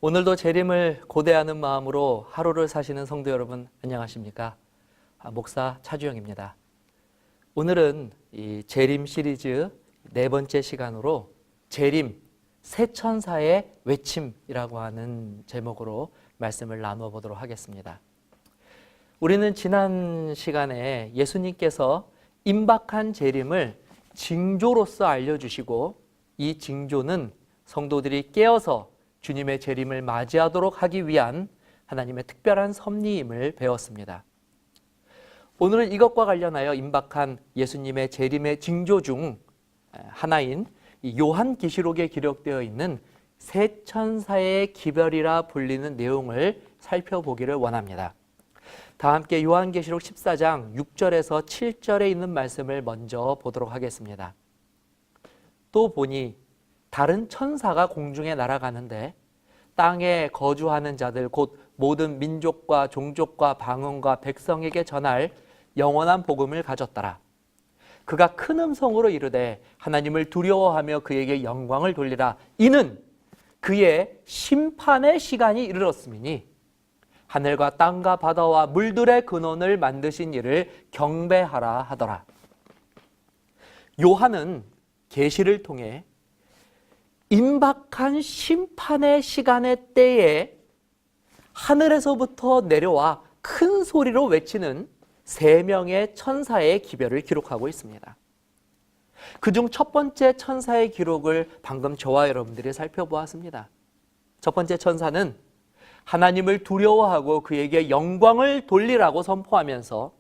오늘도 재림을 고대하는 마음으로 하루를 사시는 성도 여러분 안녕하십니까? 목사 차주영입니다. 오늘은 이 재림 시리즈 네 번째 시간으로 재림 새 천사의 외침이라고 하는 제목으로 말씀을 나누어 보도록 하겠습니다. 우리는 지난 시간에 예수님께서 임박한 재림을 징조로서 알려주시고 이 징조는 성도들이 깨어서 주님의 재림을 맞이하도록 하기 위한 하나님의 특별한 섭리임을 배웠습니다. 오늘은 이것과 관련하여 임박한 예수님의 재림의 징조 중 하나인 요한계시록에 기록되어 있는 새 천사의 기별이라 불리는 내용을 살펴보기를 원합니다. 다 함께 요한계시록 14장 6절에서 7절에 있는 말씀을 먼저 보도록 하겠습니다. 또 보니 다른 천사가 공중에 날아가는데 땅에 거주하는 자들 곧 모든 민족과 종족과 방언과 백성에게 전할 영원한 복음을 가졌더라. 그가 큰 음성으로 이르되 하나님을 두려워하며 그에게 영광을 돌리라. 이는 그의 심판의 시간이 이르렀음이니 하늘과 땅과 바다와 물들의 근원을 만드신 이를 경배하라 하더라. 요한은 계시를 통해 임박한 심판의 시간의 때에 하늘에서부터 내려와 큰 소리로 외치는 세 명의 천사의 기별을 기록하고 있습니다. 그중 첫 번째 천사의 기록을 방금 저와 여러분들이 살펴보았습니다. 첫 번째 천사는 하나님을 두려워하고 그에게 영광을 돌리라고 선포하면서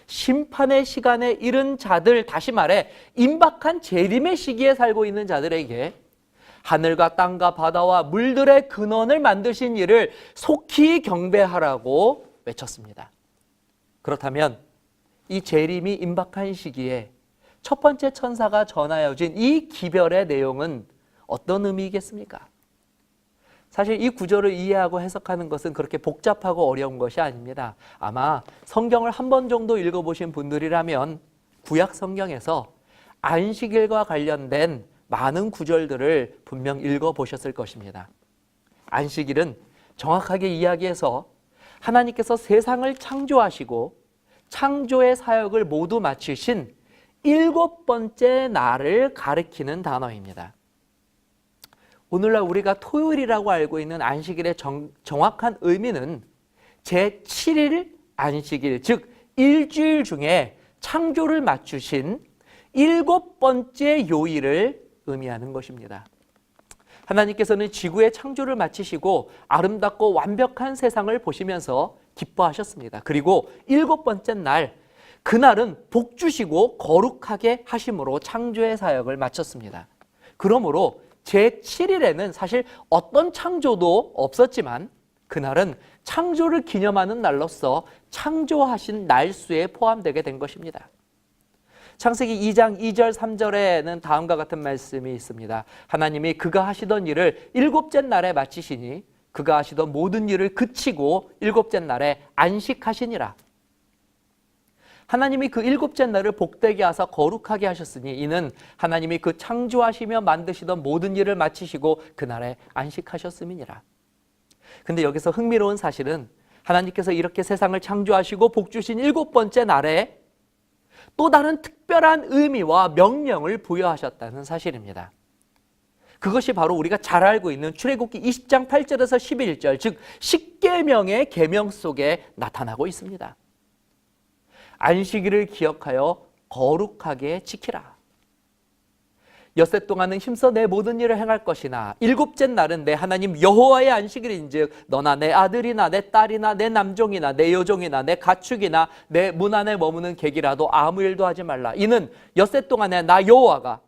심판의 시간에 이른 자들, 다시 말해 임박한 재림의 시기에 살고 있는 자들에게 하늘과 땅과 바다와 물들의 근원을 만드신 이를 속히 경배하라고 외쳤습니다. 그렇다면 이 재림이 임박한 시기에 첫 번째 천사가 전하여 준 이 기별의 내용은 어떤 의미이겠습니까? 사실 이 구절을 이해하고 해석하는 것은 그렇게 복잡하고 어려운 것이 아닙니다. 아마 성경을 한 번 정도 읽어보신 분들이라면 구약 성경에서 안식일과 관련된 많은 구절들을 분명 읽어보셨을 것입니다. 안식일은 정확하게 이야기해서 하나님께서 세상을 창조하시고 창조의 사역을 모두 마치신 7번째 날을 가리키는 단어입니다. 오늘날 우리가 토요일이라고 알고 있는 안식일의 정확한 의미는 제7일 안식일, 즉 일주일 중에 창조를 맞추신 7번째 요일을 의미하는 것입니다. 하나님께서는 지구의 창조를 마치시고 아름답고 완벽한 세상을 보시면서 기뻐하셨습니다. 그리고 7번째 날, 그날은 복 주시고 거룩하게 하심으로 창조의 사역을 마쳤습니다. 그러므로 제7일에는 사실 어떤 창조도 없었지만 그날은 창조를 기념하는 날로서 창조하신 날수에 포함되게 된 것입니다. 창세기 2장 2절 3절에는 다음과 같은 말씀이 있습니다. 하나님이 그가 하시던 일을 7째 날에 마치시니 그가 하시던 모든 일을 그치고 7째 날에 안식하시니라. 하나님이 그 7째 날을 복되게 하사 거룩하게 하셨으니 이는 하나님이 그 창조하시며 만드시던 모든 일을 마치시고 그날에 안식하셨음이니라. 근데 여기서 흥미로운 사실은 하나님께서 이렇게 세상을 창조하시고 복 주신 7번째 날에 또 다른 특별한 의미와 명령을 부여하셨다는 사실입니다. 그것이 바로 우리가 잘 알고 있는 출애굽기 20장 8절에서 11절, 즉 십계명의 계명 속에 나타나고 있습니다. 안식일을 기억하여 거룩하게 지키라. 엿새 동안은 힘써 내 모든 일을 행할 것이나 7째 날은 내 하나님 여호와의 안식일인즉 너나 내 아들이나 내 딸이나 내 남종이나 내 여종이나 내 가축이나 내 문 안에 머무는 객이라도 아무 일도 하지 말라. 이는 엿새 동안에 나 여호와가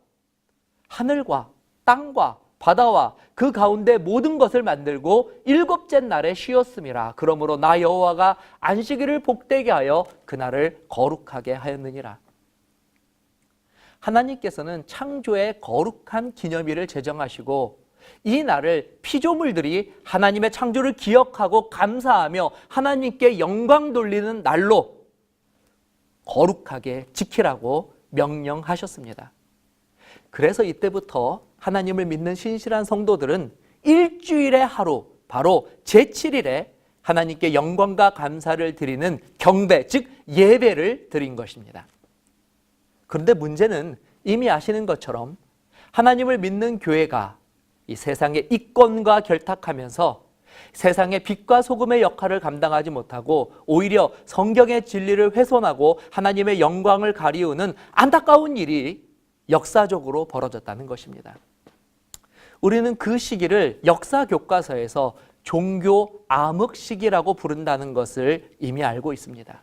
하늘과 땅과 바다와 그 가운데 모든 것을 만들고 7째 날에 쉬었음이라. 그러므로 나 여호와가 안식일을 복되게 하여 그날을 거룩하게 하였느니라. 하나님께서는 창조의 거룩한 기념일을 제정하시고 이 날을 피조물들이 하나님의 창조를 기억하고 감사하며 하나님께 영광 돌리는 날로 거룩하게 지키라고 명령하셨습니다. 그래서 이때부터 하나님을 믿는 신실한 성도들은 일주일의 하루, 바로 제7일에 하나님께 영광과 감사를 드리는 경배, 즉 예배를 드린 것입니다. 그런데 문제는 이미 아시는 것처럼 하나님을 믿는 교회가 이 세상의 이권과 결탁하면서 세상의 빛과 소금의 역할을 감당하지 못하고 오히려 성경의 진리를 훼손하고 하나님의 영광을 가리우는 안타까운 일이 역사적으로 벌어졌다는 것입니다. 우리는 그 시기를 역사 교과서에서 종교 암흑 시기라고 부른다는 것을 이미 알고 있습니다.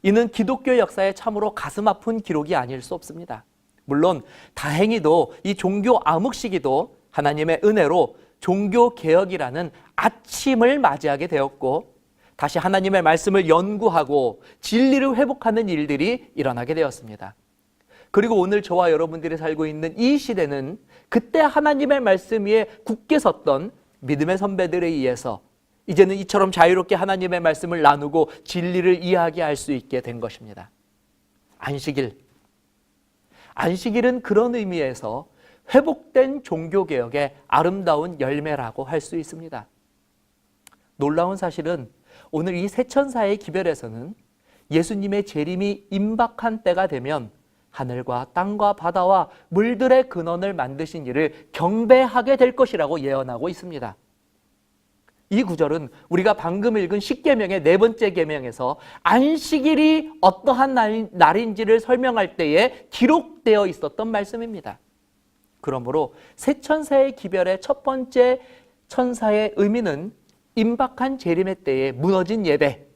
이는 기독교 역사에 참으로 가슴 아픈 기록이 아닐 수 없습니다. 물론 다행히도 이 종교 암흑 시기도 하나님의 은혜로 종교 개혁이라는 아침을 맞이하게 되었고 다시 하나님의 말씀을 연구하고 진리를 회복하는 일들이 일어나게 되었습니다. 그리고 오늘 저와 여러분들이 살고 있는 이 시대는 그때 하나님의 말씀 위에 굳게 섰던 믿음의 선배들에 의해서 이제는 이처럼 자유롭게 하나님의 말씀을 나누고 진리를 이야기할 수 있게 된 것입니다. 안식일은 그런 의미에서 회복된 종교개혁의 아름다운 열매라고 할 수 있습니다. 놀라운 사실은 오늘 이 세천사의 기별에서는 예수님의 재림이 임박한 때가 되면 하늘과 땅과 바다와 물들의 근원을 만드신 이를 경배하게 될 것이라고 예언하고 있습니다. 이 구절은 우리가 방금 읽은 십계명의 네 번째 계명에서 안식일이 어떠한 날인지를 설명할 때에 기록되어 있었던 말씀입니다. 그러므로 세천사의 기별의 첫 번째 천사의 의미는 임박한 재림의 때에 무너진 예배,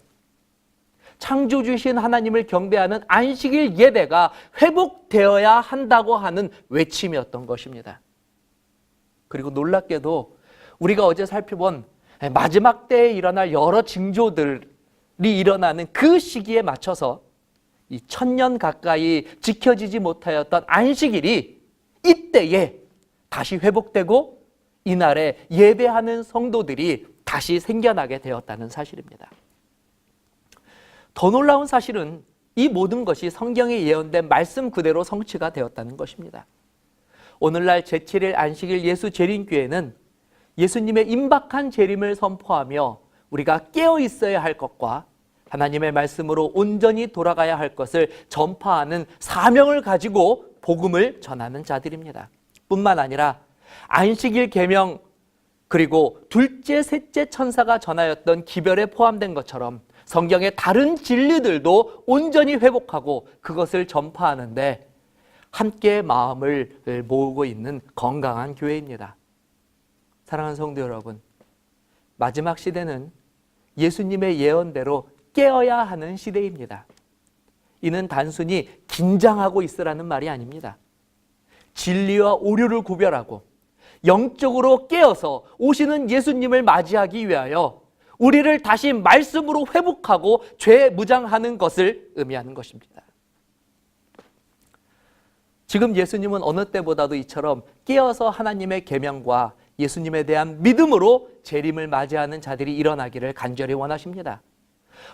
창조주신 하나님을 경배하는 안식일 예배가 회복되어야 한다고 하는 외침이었던 것입니다. 그리고 놀랍게도 우리가 어제 살펴본 마지막 때에 일어날 여러 징조들이 일어나는 그 시기에 맞춰서 이 1000년 가까이 지켜지지 못하였던 안식일이 이때에 다시 회복되고 이날에 예배하는 성도들이 다시 생겨나게 되었다는 사실입니다. 더 놀라운 사실은 이 모든 것이 성경에 예언된 말씀 그대로 성취가 되었다는 것입니다. 오늘날 제7일 안식일 예수 재림교회는 예수님의 임박한 재림을 선포하며 우리가 깨어 있어야 할 것과 하나님의 말씀으로 온전히 돌아가야 할 것을 전파하는 사명을 가지고 복음을 전하는 자들입니다. 뿐만 아니라 안식일 계명 그리고 둘째, 셋째 천사가 전하였던 기별에 포함된 것처럼 성경의 다른 진리들도 온전히 회복하고 그것을 전파하는데 함께 마음을 모으고 있는 건강한 교회입니다. 사랑하는 성도 여러분, 마지막 시대는 예수님의 예언대로 깨어야 하는 시대입니다. 이는 단순히 긴장하고 있으라는 말이 아닙니다. 진리와 오류를 구별하고 영적으로 깨어서 오시는 예수님을 맞이하기 위하여 우리를 다시 말씀으로 회복하고 죄 무장하는 것을 의미하는 것입니다. 지금 예수님은 어느 때보다도 이처럼 깨어서 하나님의 계명과 예수님에 대한 믿음으로 재림을 맞이하는 자들이 일어나기를 간절히 원하십니다.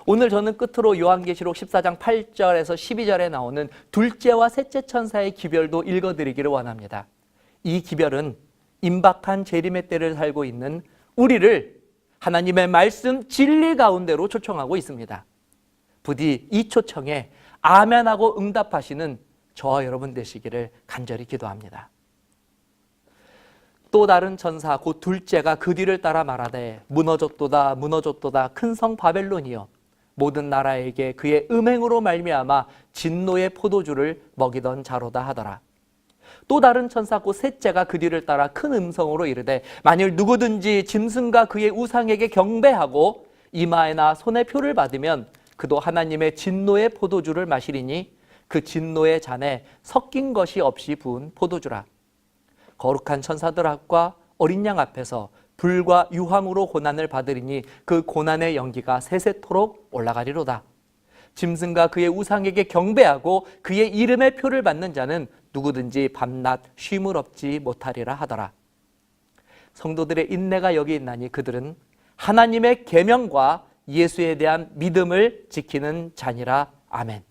오늘 저는 끝으로 요한계시록 14장 8절에서 12절에 나오는 둘째와 셋째 천사의 기별도 읽어드리기를 원합니다. 이 기별은 임박한 재림의 때를 살고 있는 우리를 하나님의 말씀 진리 가운데로 초청하고 있습니다. 부디 이 초청에 아멘하고 응답하시는 저와 여러분 되시기를 간절히 기도합니다. 또 다른 천사 곧 둘째가 그 뒤를 따라 말하되 무너졌도다 무너졌도다 큰 성 바벨론이여 모든 나라에게 그의 음행으로 말미암아 진노의 포도주를 먹이던 자로다 하더라. 또 다른 천사 곧 셋째가 그 뒤를 따라 큰 음성으로 이르되 만일 누구든지 짐승과 그의 우상에게 경배하고 이마에나 손에 표를 받으면 그도 하나님의 진노의 포도주를 마시리니 그 진노의 잔에 섞인 것이 없이 부은 포도주라. 거룩한 천사들 앞과 어린 양 앞에서 불과 유황으로 고난을 받으리니 그 고난의 연기가 세세토록 올라가리로다. 짐승과 그의 우상에게 경배하고 그의 이름의 표를 받는 자는 누구든지 밤낮 쉼을 얻지 못하리라 하더라. 성도들의 인내가 여기 있나니 그들은 하나님의 계명과 예수에 대한 믿음을 지키는 자니라. 아멘.